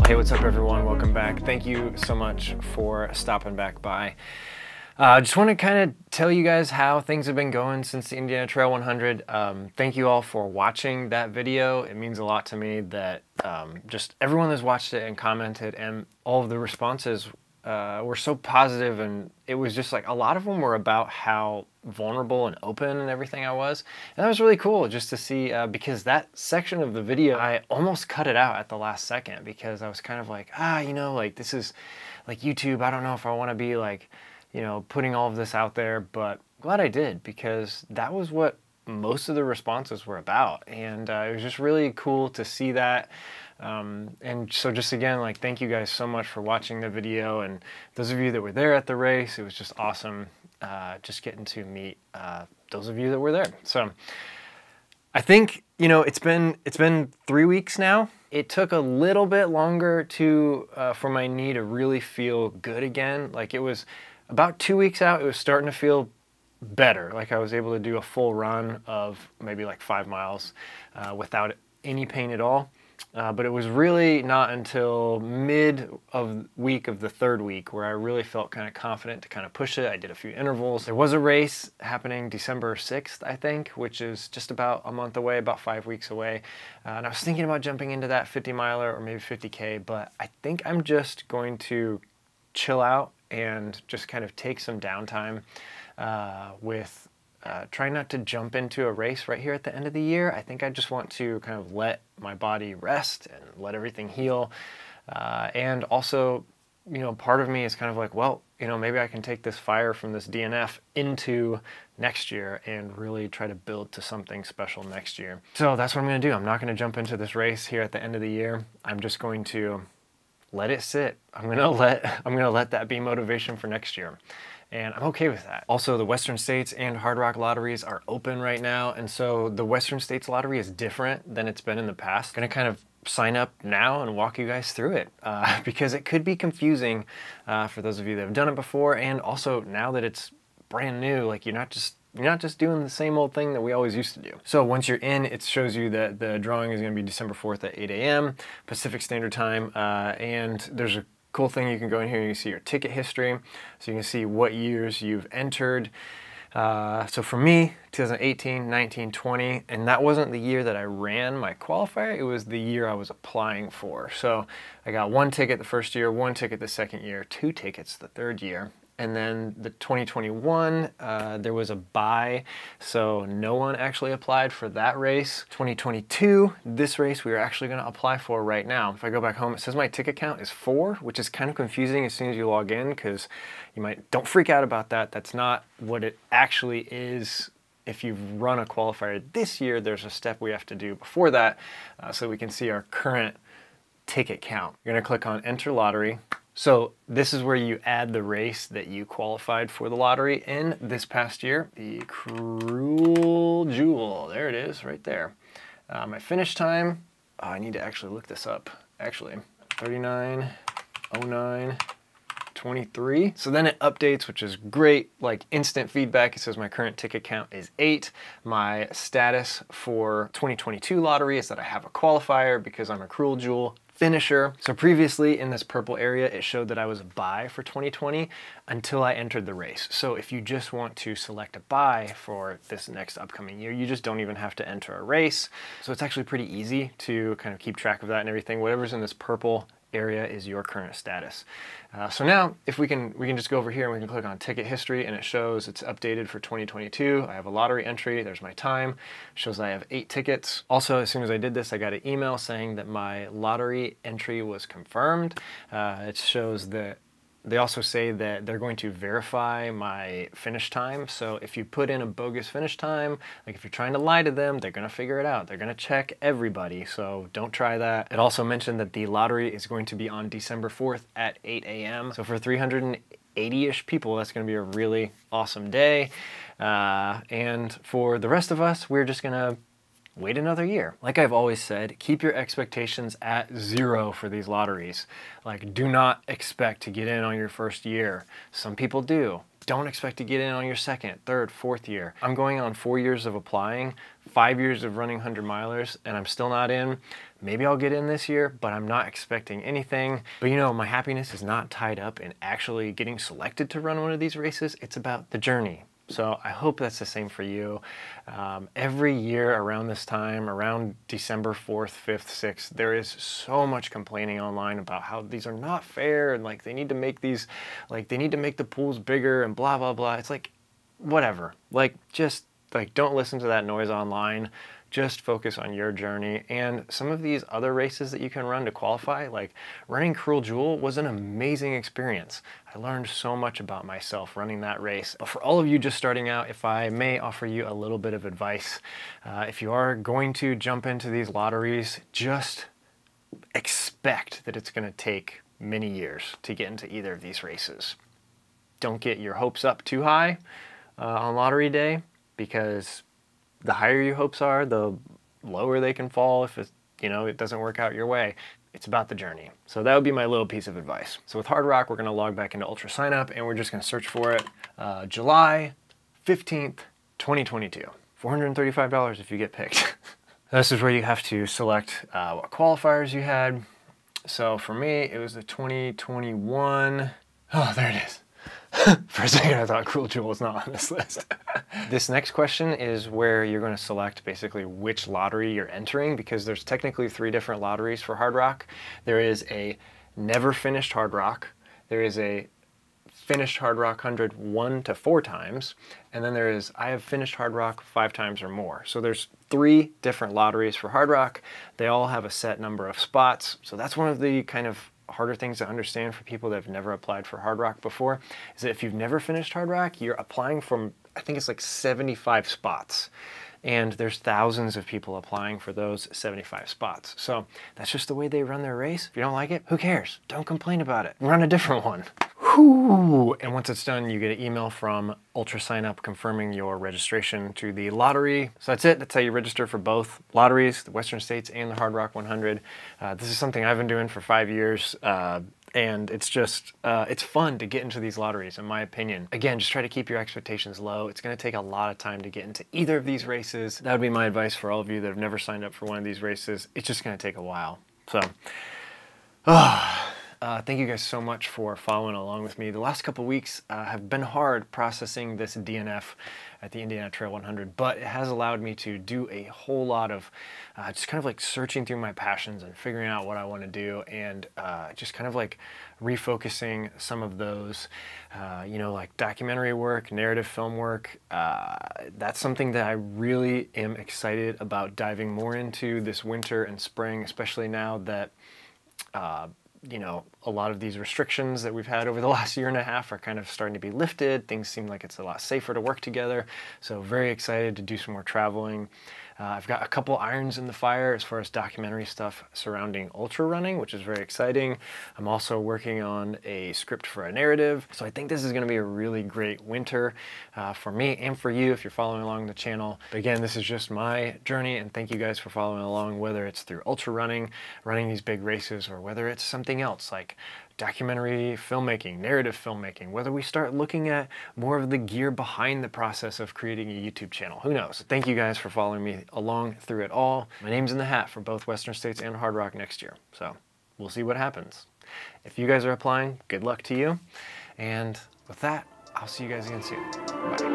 Hey, what's up everyone? Welcome back. Thank you so much for stopping back by. Just want to kind of tell you guys how things have been going since the Indiana Trail 100. Thank you all for watching that video. It means a lot to me that just everyone that's watched it and commented, and all of the responses were so positive, and it was just like a lot of them were about how vulnerable and open and everything I was, and that was really cool just to see, because that section of the video I almost cut it out at the last second because I was kind of like, you know, like this is like YouTube, I don't know if I want to be like, you know, putting all of this out there, but glad I did, because that was what most of the responses were about, and it was just really cool to see that. And so just again, like, thank you guys so much for watching the video, and those of you that were there at the race, it was just awesome just getting to meet those of you that were there. So I think, you know, it's been 3 weeks now. It took a little bit longer to for my knee to really feel good again. Like, it was about 2 weeks out, it was starting to feel better. Like, I was able to do a full run of maybe like 5 miles without any pain at all. But it was really not until mid of week of the third week where I really felt kind of confident to kind of push it. I did a few intervals. There was a race happening December 6th, I think, which is just about a month away, about 5 weeks away. And I was thinking about jumping into that 50 miler or maybe 50K, but I think I'm just going to chill out and just kind of take some downtime with trying not to jump into a race right here at the end of the year. I think I just want to kind of let my body rest and let everything heal. And also, you know, part of me is kind of like, well, you know, maybe I can take this fire from this DNF into next year and really try to build to something special next year. So that's what I'm going to do. I'm not going to jump into this race here at the end of the year. I'm just going to let it sit. I'm gonna let that be motivation for next year. And I'm okay with that. Also, the Western States and Hardrock lotteries are open right now. And so the Western States lottery is different than it's been in the past. I'm gonna kind of sign up now and walk you guys through it because it could be confusing for those of you that have done it before. And also now that it's brand new, like you're not just doing the same old thing that we always used to do. So once you're in, it shows you that the drawing is gonna be December 4th at 8 a.m. Pacific Standard Time. And there's a cool thing, you can go in here and you can see your ticket history. So you can see what years you've entered. So for me, 2018, 19, 20, and that wasn't the year that I ran my qualifier, it was the year I was applying for. So I got 1 ticket the first year, 1 ticket the second year, 2 tickets the third year. And then the 2021, there was a bye, so no one actually applied for that race. 2022, this race we are actually gonna apply for right now. If I go back home, it says my ticket count is 4, which is kind of confusing as soon as you log in, because don't freak out about that. That's not what it actually is. If you've run a qualifier this year, there's a step we have to do before that, so we can see our current ticket count. You're gonna click on Enter Lottery. So this is where you add the race that you qualified for the lottery in this past year, the Cruel Jewel. There it is, right there. My finish time, I need to actually look this up, actually, 39:09:23. So then it updates, which is great, like instant feedback. It says my current ticket count is 8. My status for 2022 lottery is that I have a qualifier because I'm a Cruel Jewel finisher. So previously in this purple area, it showed that I was a bye for 2020 until I entered the race. So if you just want to select a bye for this next upcoming year, you just don't even have to enter a race. So it's actually pretty easy to kind of keep track of that and everything. Whatever's in this purple area is your current status. So now if we can just go over here and we can click on ticket history, and it shows it's updated for 2022. I have a lottery entry, there's my time, it shows I have 8 tickets. Also, as soon as I did this, I got an email saying that my lottery entry was confirmed. It shows that they also say that they're going to verify my finish time. So if you put in a bogus finish time, like if you're trying to lie to them, they're gonna figure it out. They're gonna check everybody, so don't try that. It also mentioned that the lottery is going to be on December 4th at 8 a.m. So for 380-ish people, that's gonna be a really awesome day. And for the rest of us, we're wait another year. Like I've always said, keep your expectations at 0 for these lotteries. Like, do not expect to get in on your first year. Some people do. Don't expect to get in on your second, third, fourth year. I'm going on 4 years of applying, 5 years of running 100-milers, and I'm still not in. Maybe I'll get in this year, but I'm not expecting anything. But you know, my happiness is not tied up in actually getting selected to run one of these races. It's about the journey. So I hope that's the same for you. Every year around this time, around December 4th, 5th, 6th, there is so much complaining online about how these are not fair and like they need to make these, like they need to make the pools bigger and blah, blah, blah. It's like, whatever. Like, just like, don't listen to that noise online. Just focus on your journey. And some of these other races that you can run to qualify, like running Cruel Jewel was an amazing experience. I learned so much about myself running that race. But for all of you just starting out, if I may offer you a little bit of advice, if you are going to jump into these lotteries, just expect that it's going to take many years to get into either of these races. Don't get your hopes up too high on lottery day, because the higher your hopes are, the lower they can fall if it's, you know, it doesn't work out your way. It's about the journey. So that would be my little piece of advice. So with Hardrock, we're going to log back into Ultra Sign Up and we're just going to search for it. July 15th, 2022. $435 if you get picked. This is where you have to select what qualifiers you had. So for me, it was the 2021. Oh, there it is. For a second, I thought Cruel Jewel was not on this list. This next question is where you're going to select basically which lottery you're entering, because there's technically 3 different lotteries for Hardrock. There is a never finished Hardrock. There is a finished Hardrock 100 1 to 4 times. And then there is I have finished Hardrock 5 times or more. So there's 3 different lotteries for Hardrock. They all have a set number of spots. So that's one of the kind of harder things to understand for people that have never applied for Hardrock before, is that if you've never finished Hardrock, you're applying from, I think it's like 75 spots. And there's thousands of people applying for those 75 spots. So that's just the way they run their race. If you don't like it, who cares? Don't complain about it. Run a different one. Whew. And once it's done, you get an email from Ultra Sign Up confirming your registration to the lottery. So that's it. That's how you register for both lotteries, the Western States and the Hardrock 100. This is something I've been doing for 5 years. And it's just, it's fun to get into these lotteries, in my opinion. Again, just try to keep your expectations low. It's going to take a lot of time to get into either of these races. That would be my advice for all of you that have never signed up for one of these races. It's just going to take a while. So, thank you guys so much for following along with me. The last couple weeks have been hard processing this DNF at the Indiana Trail 100, but it has allowed me to do a whole lot of just kind of like searching through my passions and figuring out what I want to do, and just kind of like refocusing some of those, you know, like documentary work, narrative film work. That's something that I really am excited about diving more into this winter and spring, especially now that you know, a lot of these restrictions that we've had over the last year and a half are kind of starting to be lifted. Things seem like it's a lot safer to work together. So very excited to do some more traveling. I've got a couple irons in the fire as far as documentary stuff surrounding ultra running, which is very exciting. I'm also working on a script for a narrative. So I think this is going to be a really great winter for me and for you if you're following along the channel. But again, this is just my journey, and thank you guys for following along, whether it's through ultra running, running these big races, or whether it's something else like documentary filmmaking, narrative filmmaking, whether we start looking at more of the gear behind the process of creating a YouTube channel. Who knows? Thank you guys for following me along through it all. My name's in the hat for both Western States and Hardrock next year. So we'll see what happens. If you guys are applying, good luck to you. And with that, I'll see you guys again soon. Bye.